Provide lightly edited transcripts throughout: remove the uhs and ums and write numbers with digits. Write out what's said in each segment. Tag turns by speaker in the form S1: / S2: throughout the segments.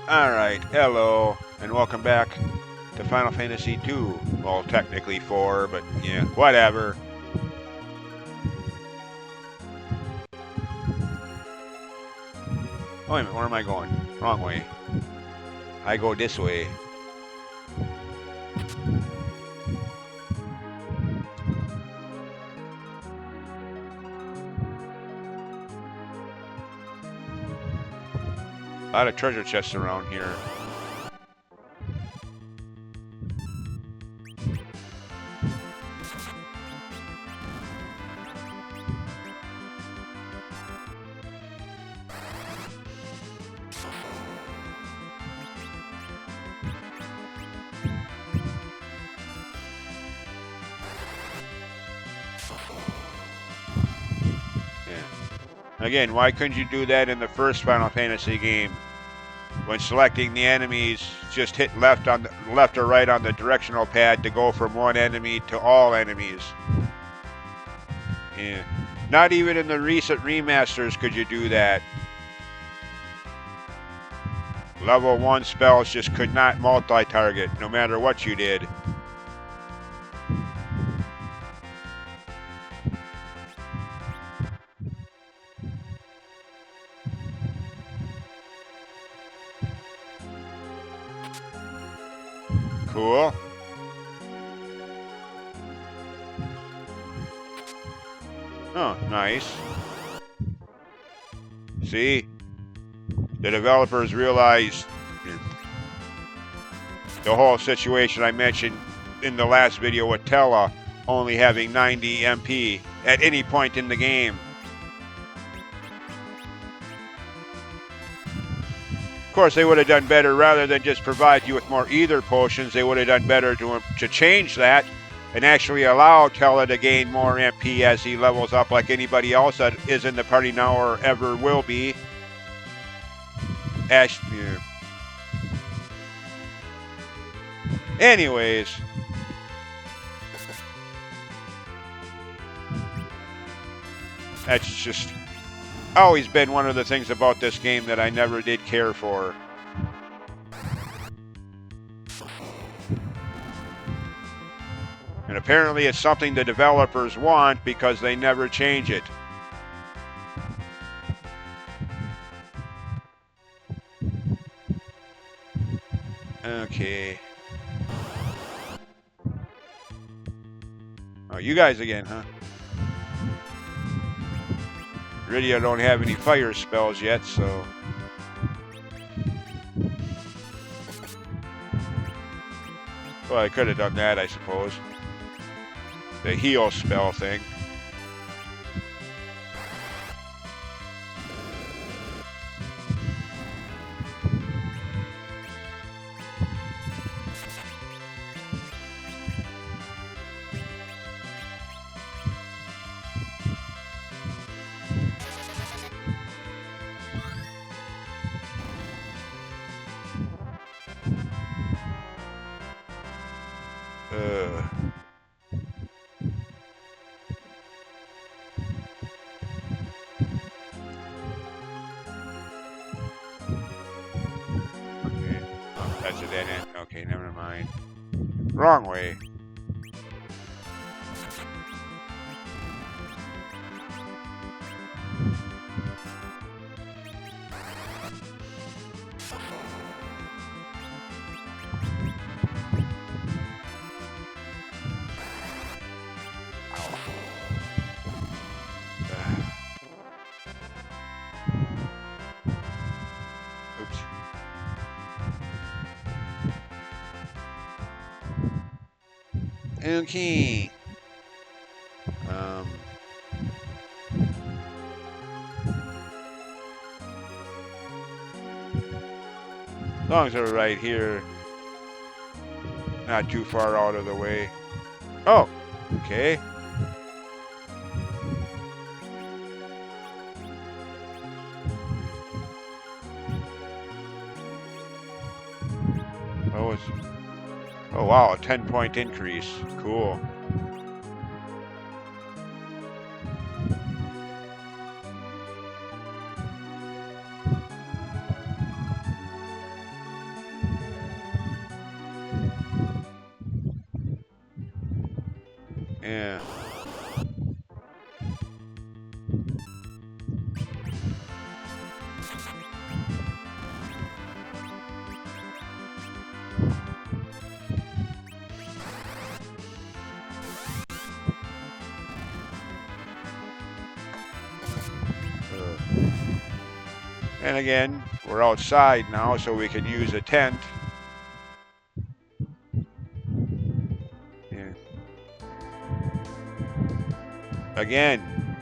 S1: Alright, hello, and welcome back to Final Fantasy II. Well, technically 4, but yeah, whatever. Oh, wait a minute, where am I going? Wrong way. I go this way. A lot of treasure chests around here. Yeah. Again, why couldn't you do that in the first Final Fantasy game? When selecting the enemies, just hit left on the left or right on the directional pad to go from one enemy to all enemies. Yeah. Not even in the recent remasters could you do that. Level 1 spells just could not multi-target, no matter what you did. Cool. Oh, nice. See? The developers realized the whole situation I mentioned in the last video with Tella only having 90 MP at any point in the game. Of course, they would have done better rather than just provide you with more ether potions. They would have done better to change that and actually allow Tella to gain more MP as he levels up like anybody else that is in the party now or ever will be. Ash. Yeah. Anyways. That's just always been one of the things about this game that I never did care for. And apparently it's something the developers want because they never change it. Okay. Oh, you guys again, huh? Really, I don't have any fire spells yet, so... Well, I could have done that, I suppose. The heal spell thing. Okay. Oh, that's a dead end. Okay, never mind. Wrong way. Oops. Okay. As long as we're right here, not too far out of the way. Oh, okay. Oh wow, a 10-point increase. Cool. Yeah. And again, we're outside now, so we can use a tent. Yeah. Again,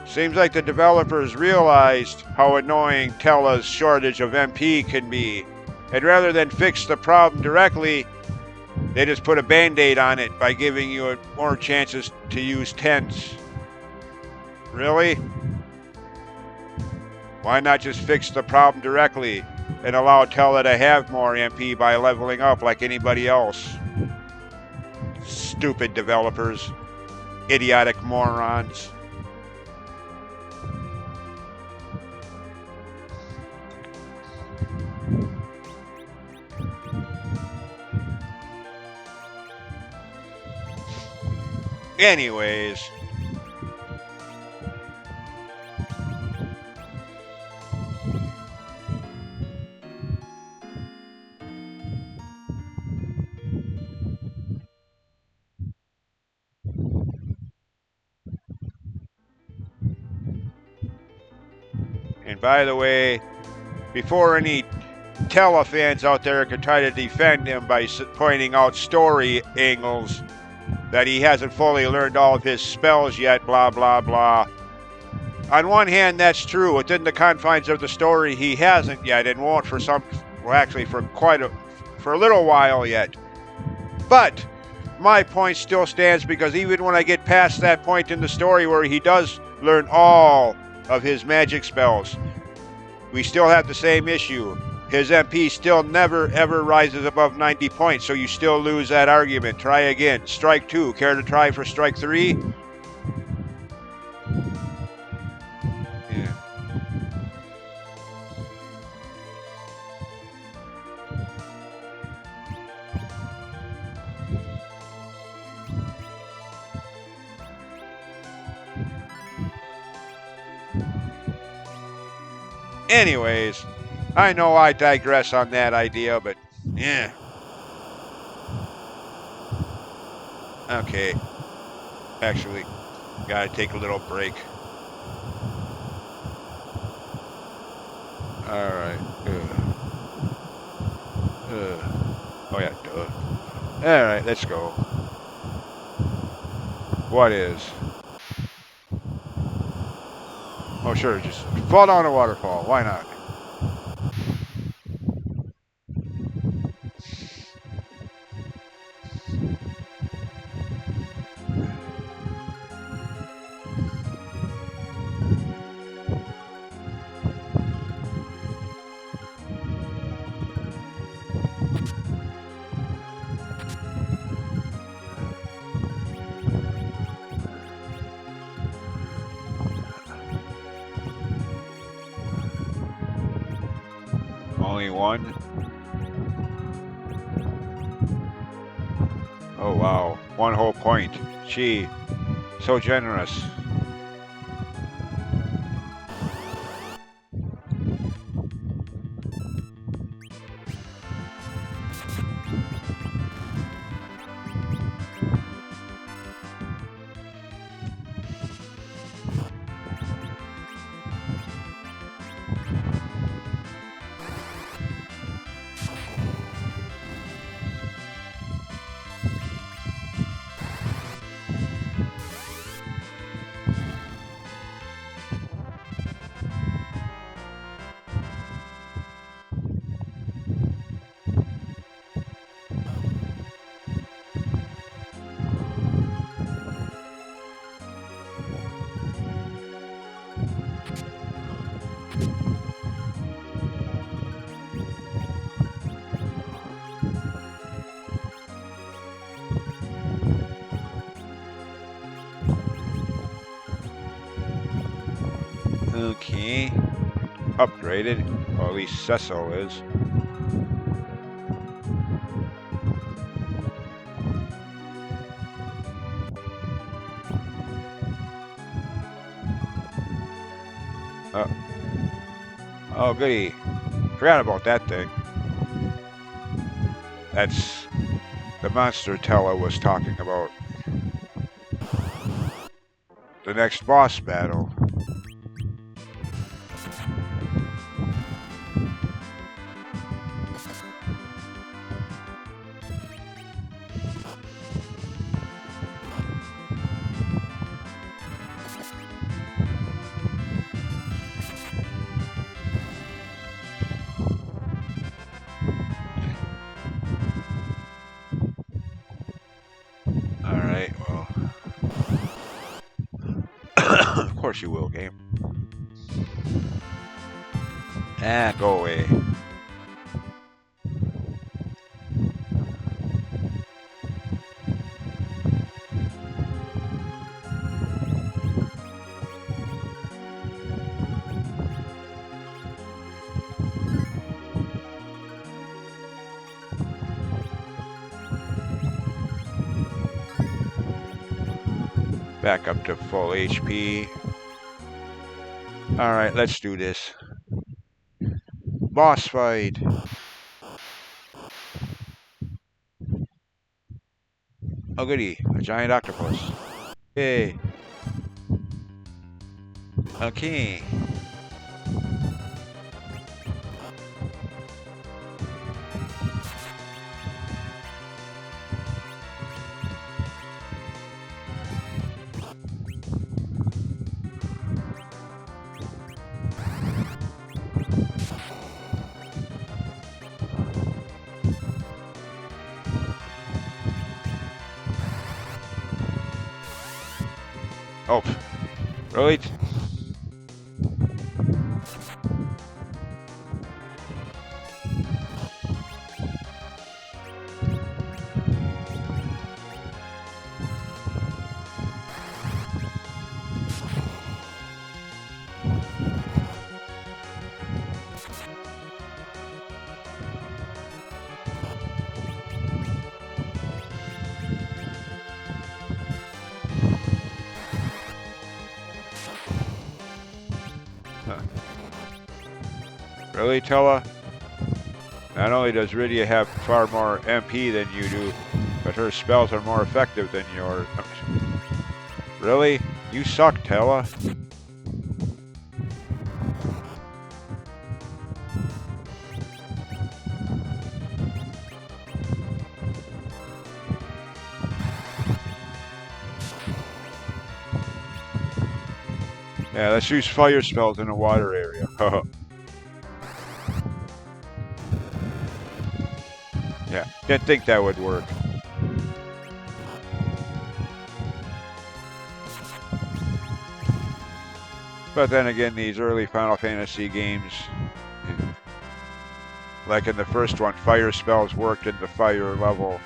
S1: seems like the developers realized how annoying Tella's shortage of MP can be. And rather than fix the problem directly, they just put a band-aid on it by giving you more chances to use tents. Really? Why not just fix the problem directly and allow Tella to have more MP by leveling up like anybody else? Stupid developers. Idiotic morons. Anyways. And by the way, before any Tella fans out there can try to defend him by pointing out story angles that he hasn't fully learned all of his spells yet, blah, blah, blah. On one hand, that's true. Within the confines of the story, he hasn't yet and won't for a little while yet. But my point still stands because even when I get past that point in the story where he does learn all of his magic spells, we still have the same issue. His MP still never ever rises above 90 points, so you still lose that argument. Try again. Strike 2. Care to try for strike 3? Yeah. Anyways, I know I digress on that idea, but yeah. Okay. Actually, gotta take a little break. Alright. Oh yeah, duh. Alright, let's go. What is? Oh sure, just fall down a waterfall. Why not? Only one? Oh wow, one whole point. Gee, so generous. Okay. Upgraded. Or at least Cecil is. Uh, oh, goody. Forgot about that thing. That's the monster Tella was talking about. The next boss battle. Alright, well. Of course you will, game. Ah, go away. Back up to full HP. Alright, let's do this. Boss fight. Oh goody, a giant octopus. Yay. Okay. Oh, really? Really, Tella? Not only does Rydia have far more MP than you do, but her spells are more effective than yours. Really? You suck, Tella. Yeah, let's use fire spells in a water area. Yeah, didn't think that would work. But then again, these early Final Fantasy games, like in the first one, fire spells worked in the fire level.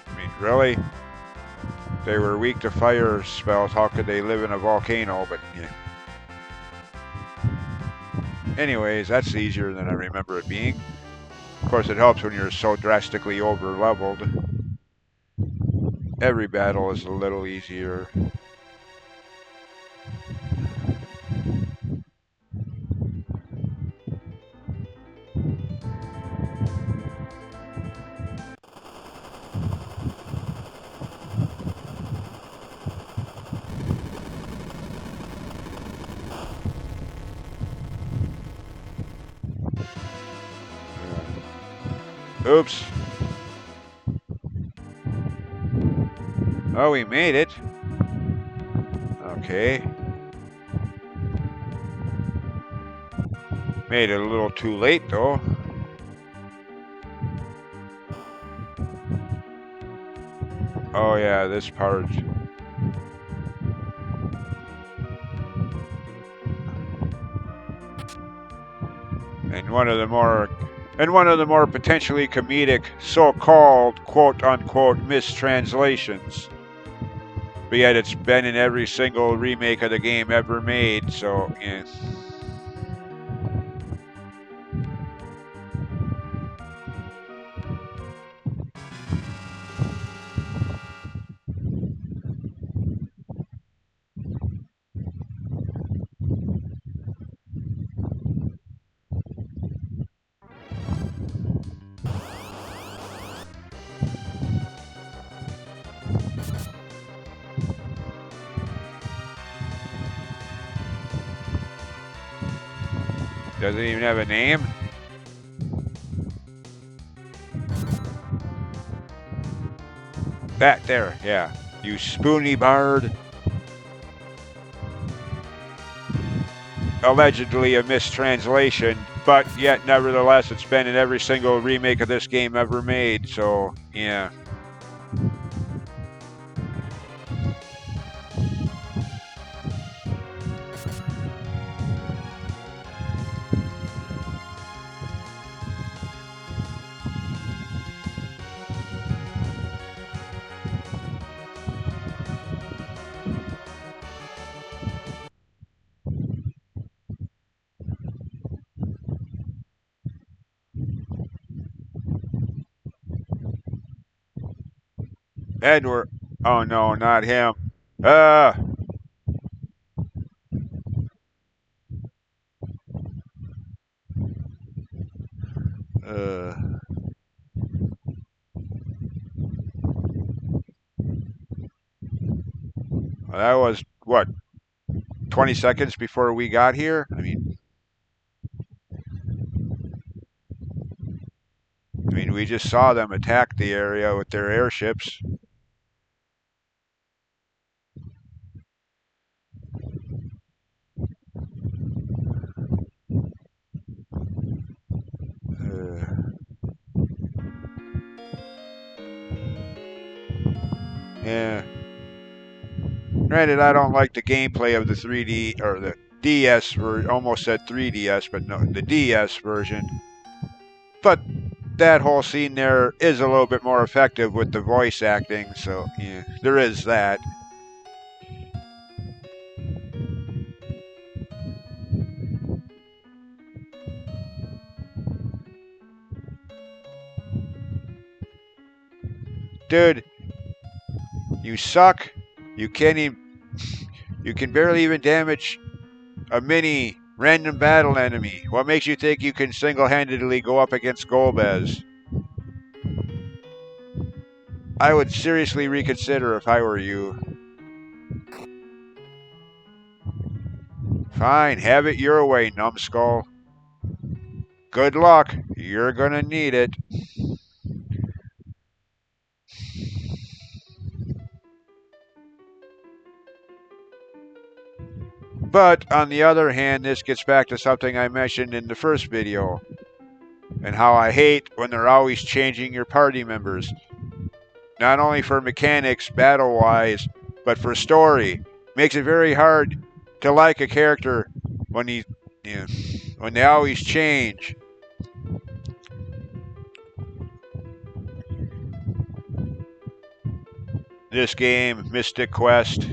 S1: I mean, really? They were weak to fire spells. How could they live in a volcano? But yeah. Anyways, that's easier than I remember it being. Of course, it helps when you're so drastically over-leveled. Every battle is a little easier. Oops. Oh, we made it. Okay. Made it a little too late, though. Oh, yeah, this part. And one of the more potentially comedic so-called quote-unquote mistranslations. But yet it's been in every single remake of the game ever made, so yeah. Doesn't even have a name? That there, yeah. You spoony bard. Allegedly a mistranslation, but yet nevertheless it's been in every single remake of this game ever made, so yeah. Edward. Oh no, not him. Uh, uh, that was what, 20 seconds before we got here? I mean, we just saw them attack the area with their airships. Yeah. Granted, I don't like the gameplay of the 3D or the DS version. Almost said 3DS, but no, the DS version. But that whole scene there is a little bit more effective with the voice acting, so yeah, there is that. Dude, you suck. You can't even. You can barely even damage a mini random battle enemy. What makes you think you can single-handedly go up against Golbez? I would seriously reconsider if I were you. Fine, have it your way, numbskull. Good luck. You're gonna need it. But on the other hand, this gets back to something I mentioned in the first video, and how I hate when they're always changing your party members. Not only for mechanics, battle-wise, but for story. Makes it very hard to like a character when when they always change. This game, Mystic Quest,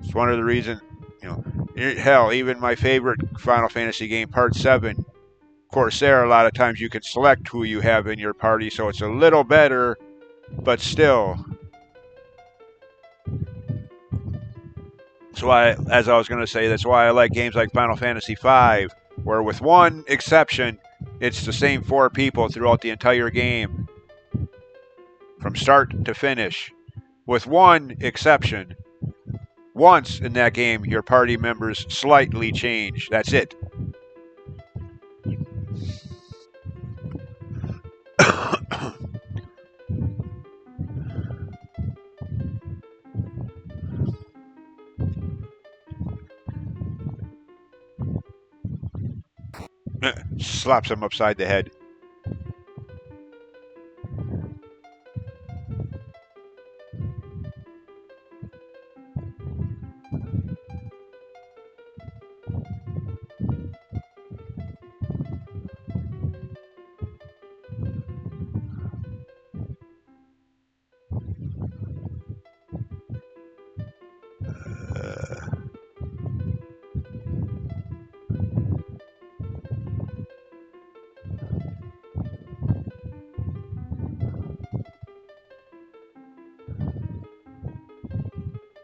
S1: it's one of the reasons, hell, even my favorite Final Fantasy game, Part 7, of course, there a lot of times you can select who you have in your party, so it's a little better, but still. That's why, as I was going to say, that's why I like games like Final Fantasy V, where with one exception, it's the same 4 people throughout the entire game, from start to finish. With one exception. Once in that game, your party members slightly change. That's it. Slaps him upside the head.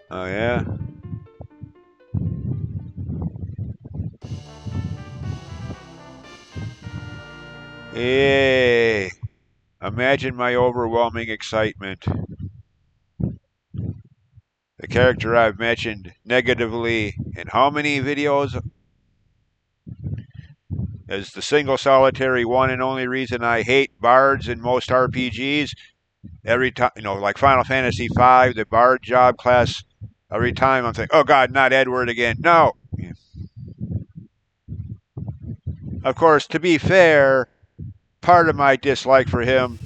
S1: Oh, yeah? Yay! Imagine my overwhelming excitement. The character I've mentioned negatively in how many videos is the single solitary one and only reason I hate bards in most RPGs. Every time, like Final Fantasy V, the bard job class, every time I'm thinking, oh God, not Edward again. No. Of course, to be fair, part of my dislike for him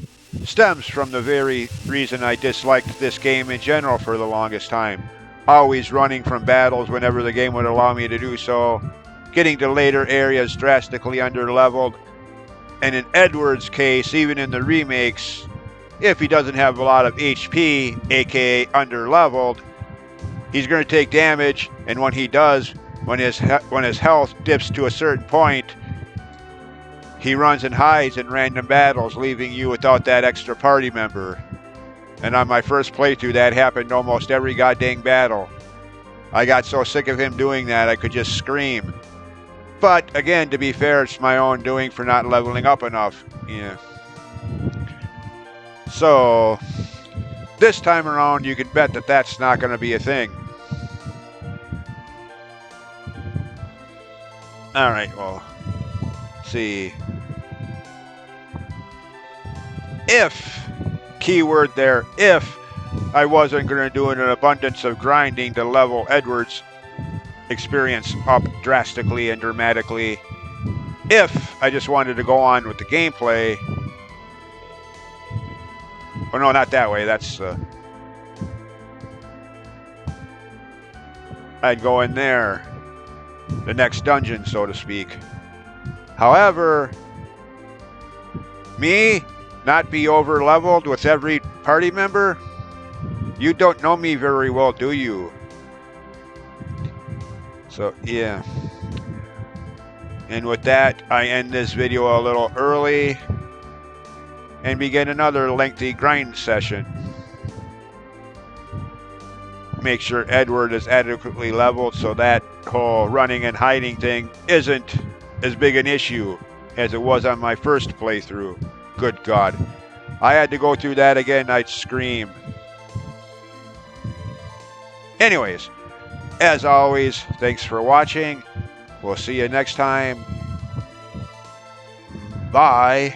S1: stems from the very reason I disliked this game in general for the longest time. Always running from battles whenever the game would allow me to do so, getting to later areas drastically underleveled, and in Edward's case, even in the remakes, if he doesn't have a lot of HP, aka underleveled, he's going to take damage, and when he does, when his health dips to a certain point, he runs and hides in random battles, leaving you without that extra party member. And on my first playthrough, that happened almost every goddamn battle. I got so sick of him doing that, I could just scream. But again, to be fair, it's my own doing for not leveling up enough. Yeah. So, this time around, you can bet that that's not going to be a thing. Alright, well, see. If, keyword there, if I wasn't going to do an abundance of grinding to level Edward's experience up drastically and dramatically, if I just wanted to go on with the gameplay. Oh no, not that way, that's I'd go in there, the next dungeon, so to speak. However, me not be over leveled with every party member, you don't know me very well, do you? So yeah, and with that, I end this video a little early and begin another lengthy grind session. Make sure Edward is adequately leveled so that whole running and hiding thing isn't as big an issue as it was on my first playthrough. Good God. I had to go through that again, I'd scream. Anyways, as always, thanks for watching. We'll see you next time. Bye.